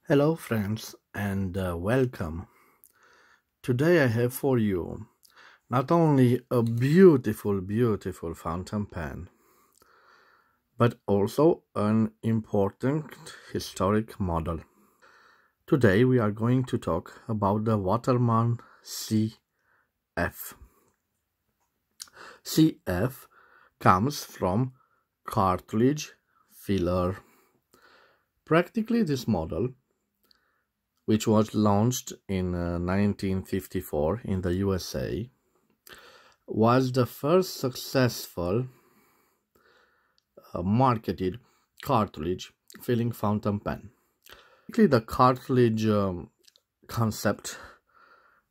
Hello, friends, and welcome. Today I have for you not only a beautiful fountain pen, but also an important historic model. Today we are going to talk about the Waterman CF. CF comes from cartridge filler. Practically, this model, which was launched in 1954 in the USA, was the first successful marketed cartridge filling fountain pen. Basically, the cartridge concept,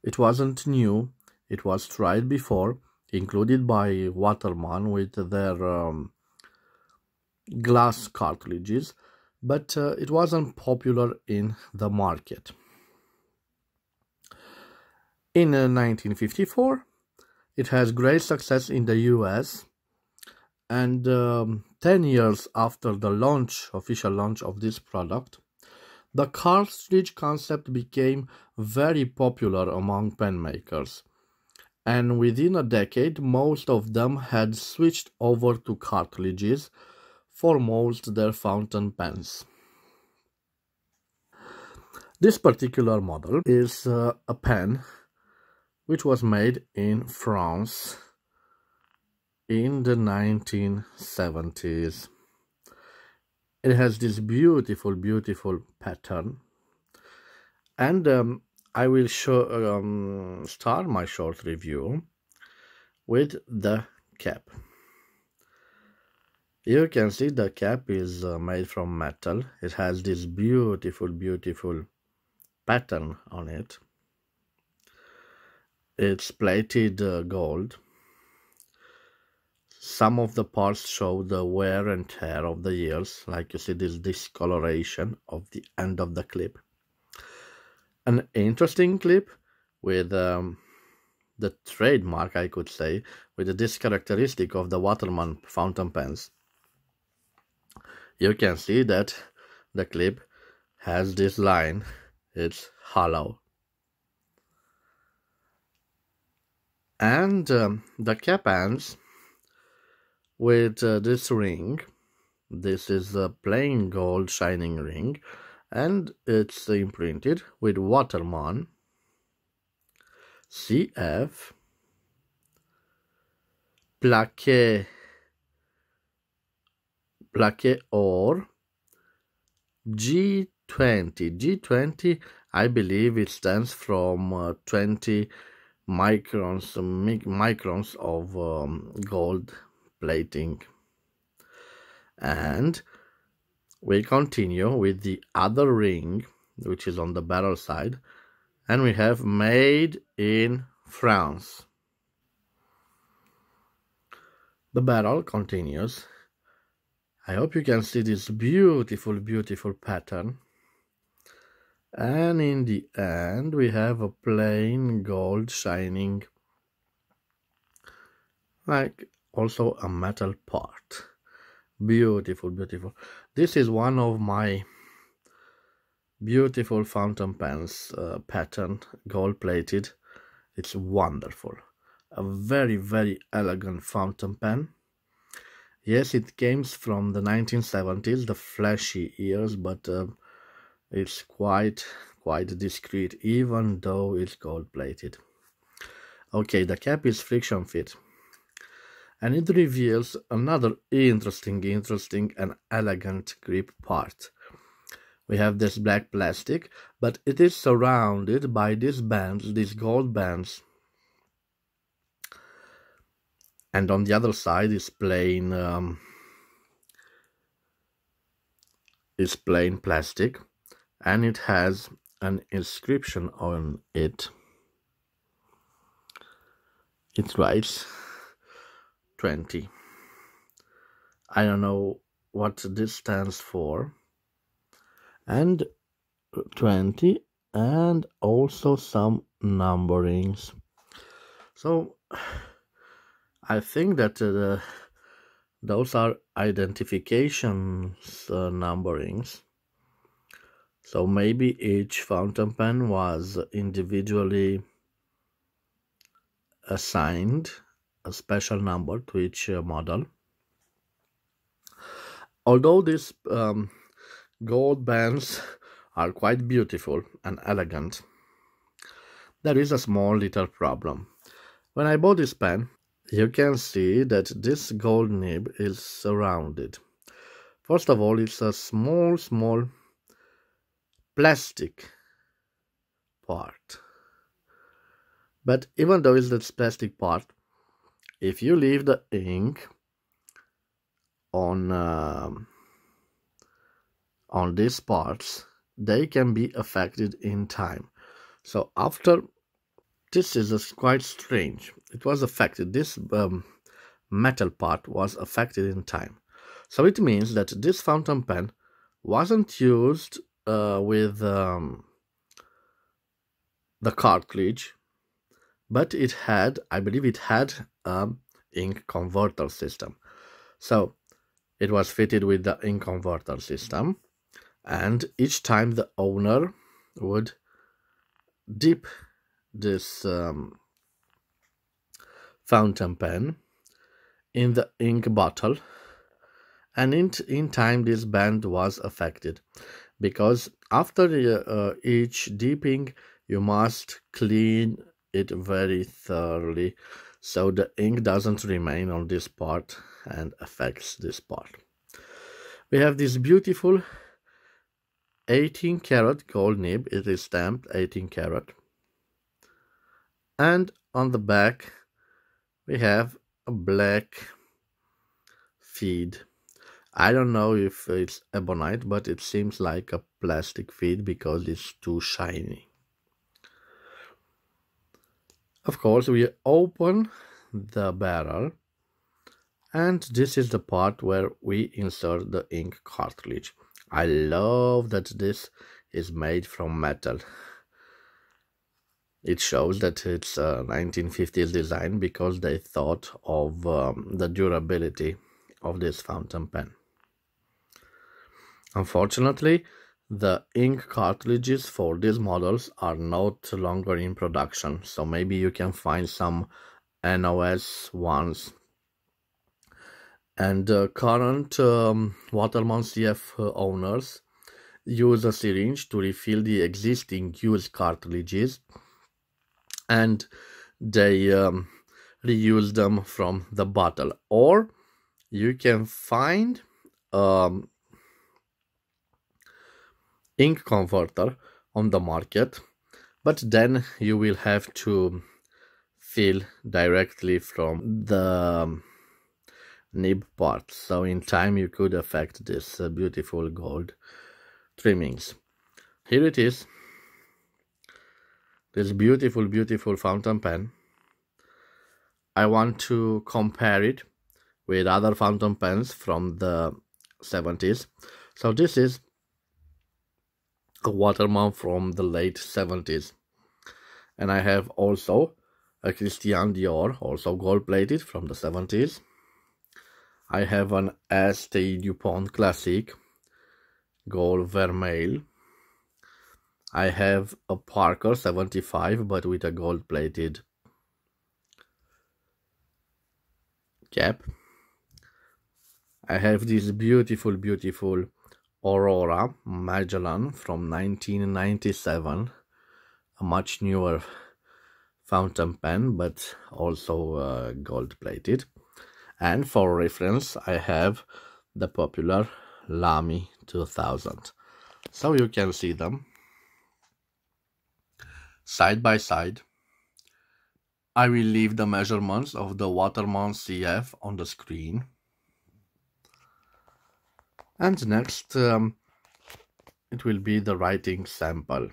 it wasn't new. It was tried before, included by Waterman with their glass cartridges, but it wasn't popular in the market. In 1954, it has great success in the US, and 10 years after the official launch of this product, the cartridge concept became very popular among pen makers, and within a decade most of them had switched over to cartridges for most their fountain pens. This particular model is a pen which was made in France in the 1970s. It has this beautiful pattern, and I will start my short review with the cap. You can see the cap is made from metal. It has this beautiful pattern on it. It's plated gold. Some of the parts show the wear and tear of the years, like you see this discoloration of the end of the clip. An interesting clip with the trademark, I could say, with this characteristic of the Waterman fountain pens. You can see that the clip has this line, it's hollow. And the cap ends with this ring. This is a plain gold shining ring, and it's imprinted with Waterman CF plaqué or G20. G20, I believe it stands from 20 microns of gold plating. And we continue with the other ring, which is on the barrel side, and we have made in France. The barrel continues. I hope you can see this beautiful pattern. And in the end, we have a plain gold shining, like also a metal part. Beautiful. This is one of my beautiful fountain pens, pattern, gold plated. It's wonderful. A very elegant fountain pen. Yes, it came from the 1970s, the flashy years, but it's quite discreet, even though it's gold plated. Okay, the cap is friction fit, and it reveals another interesting and elegant grip part. We have this black plastic, but it is surrounded by these bands, these gold bands. And on the other side is plain plastic, and it has an inscription on it. It writes 20. I don't know what this stands for. And 20, and also some numberings. So I think that those are identifications numberings. So maybe each fountain pen was individually assigned a special number to each model. Although these gold bands are quite beautiful and elegant, there is a small little problem. When I bought this pen, you can see that this gold nib is surrounded. First of all, it's a small plastic part. But even though it's this plastic part, if you leave the ink on these parts, they can be affected in time. So after this is quite strange. It was affected. This metal part was affected in time. So it means that this fountain pen wasn't used with the cartridge, but it had, I believe it had ink converter system. So it was fitted with the ink converter system, and each time the owner would dip this fountain pen in the ink bottle, and in time this band was affected, because after each dipping you must clean it very thoroughly so the ink doesn't remain on this part and affects this part. We have this beautiful 18 karat gold nib. It is stamped 18 karat, and on the back we have a black feed. I don't know if it's ebonite, but it seems like a plastic feed because it's too shiny. Of course, we open the barrel, and this is the part where we insert the ink cartridge. I love that this is made from metal. It shows that it's a 1950s design because they thought of the durability of this fountain pen. Unfortunately, the ink cartridges for these models are not longer in production, so maybe you can find some NOS ones. And current Waterman CF owners use a syringe to refill the existing used cartridges, and they reuse them from the bottle. Or you can find ink converter on the market, but then you will have to fill directly from the nib part, so in time you could affect this beautiful gold trimmings. Here it is, this beautiful fountain pen. I want to compare it with other fountain pens from the 70s. So this is a Waterman from the late 70s, and I have also a Christian Dior, also gold plated, from the 70s. I have an St. Dupont Classic gold vermeil. I have a Parker 75 but with a gold plated cap. I have this beautiful Aurora Magellan from 1997, a much newer fountain pen but also gold plated. And for reference, I have the popular Lamy 2000. So you can see them side by side. I will leave the measurements of the Waterman CF on the screen. And next, it will be the writing sample.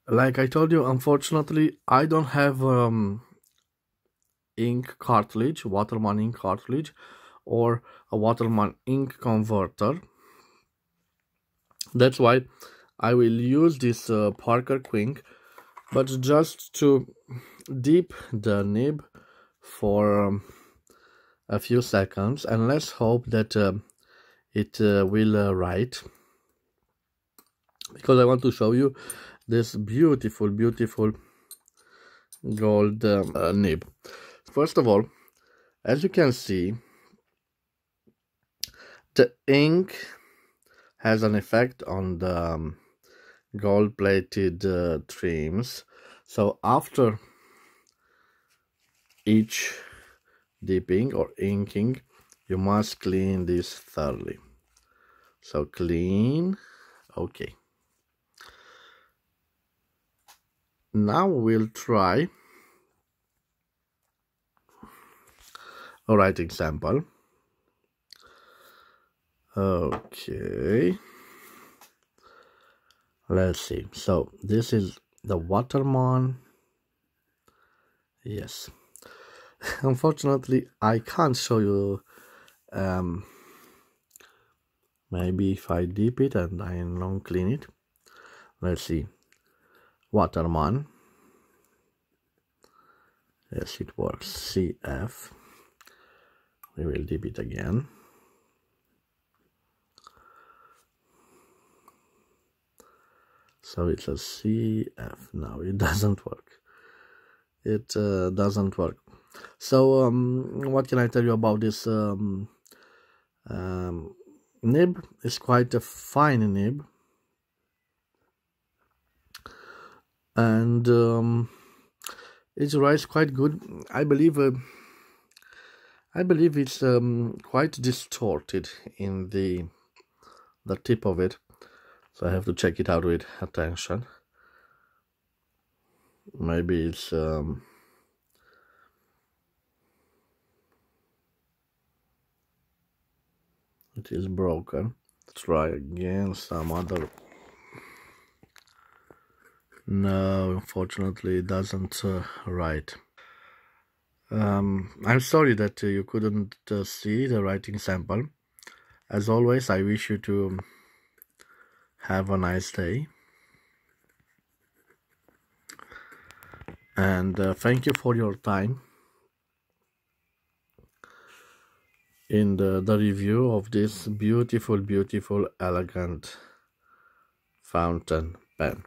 Like I told you, unfortunately, I don't have ink cartridge, Waterman ink cartridge, or a Waterman ink converter. That's why I will use this Parker Quink, but just to dip the nib for a few seconds, and let's hope that it will write because I want to show you this beautiful gold nib. First of all, as you can see, the ink has an effect on the gold-plated trims. So after each dipping or inking, you must clean this thoroughly. So clean. Okay. Now we'll try a writing sample. Okay. Let's see. So this is the Waterman. Yes. Unfortunately, I can't show you. Maybe if I dip it and I long clean it. Let's see. Waterman. Yes, it works. CF. We will dip it again. So it's a CF. No, it doesn't work. It doesn't work. So what can I tell you about this nib? It's quite a fine nib, and it writes quite good. I believe it's quite distorted in the tip of it, so I have to check it out with attention. Maybe it's it is broken. Try again some other. No, unfortunately it doesn't write. I'm sorry that you couldn't see the writing sample. As always, I wish you to have a nice day, and thank you for your time in the review of this beautiful, elegant fountain pen.